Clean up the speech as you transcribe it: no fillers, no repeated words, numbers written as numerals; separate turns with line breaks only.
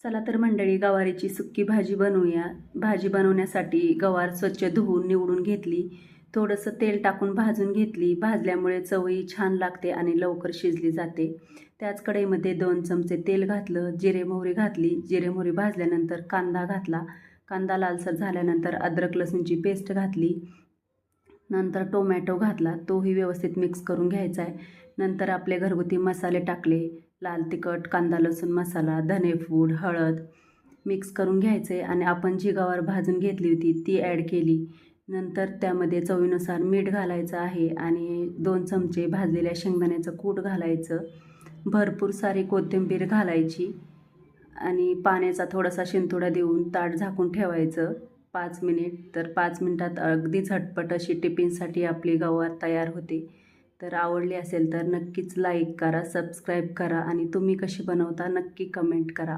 चला तर मंडळी, गवारीची सुक्की भाजी बनवूया. भाजी बनवण्यासाठी गवार स्वच्छ धुवून निवडून घेतली. थोडंसं तेल टाकून भाजून घेतली. भाजल्यामुळे चवही छान लागते आणि लवकर शिजली जाते. त्याच कढईमध्ये 2 चमचे तेल घातलं, जिरे मोहरी घातली. जिरे मोहरी भाजल्यानंतर कांदा घातला. कांदा लालसर झाल्यानंतर अद्रक लसूणची पेस्ट घातली. नंतर टोमॅटो घातला, तोही व्यवस्थित मिक्स करून घ्यायचा आहे. नंतर आपले घरगुती मसाले टाकले. लाल तिखट, कांदा लसूण मसाला, धनेपूड, हळद मिक्स करून घ्यायचे आणि आपण जी गवार भाजून घेतली होती ती ॲड केली. नंतर त्यामध्ये चवीनुसार मीठ घालायचं आहे आणि 2 चमचे भाजलेल्या शेंगदाण्याचं कूट घालायचं. भरपूर सारी कोथिंबीर घालायची आणि पाण्याचा थोडासा शिंतोडा देऊन ताट झाकून ठेवायचं 5 मिनिट. तर 5 मिनिटात अगदी झटपट अशी टिफिनसाठी आपली गवार तयार होते. तर आवडली असेल तर नक्कीच लाईक करा, सबस्क्राईब करा आणि तुम्ही कशी बनवता नक्की कमेंट करा.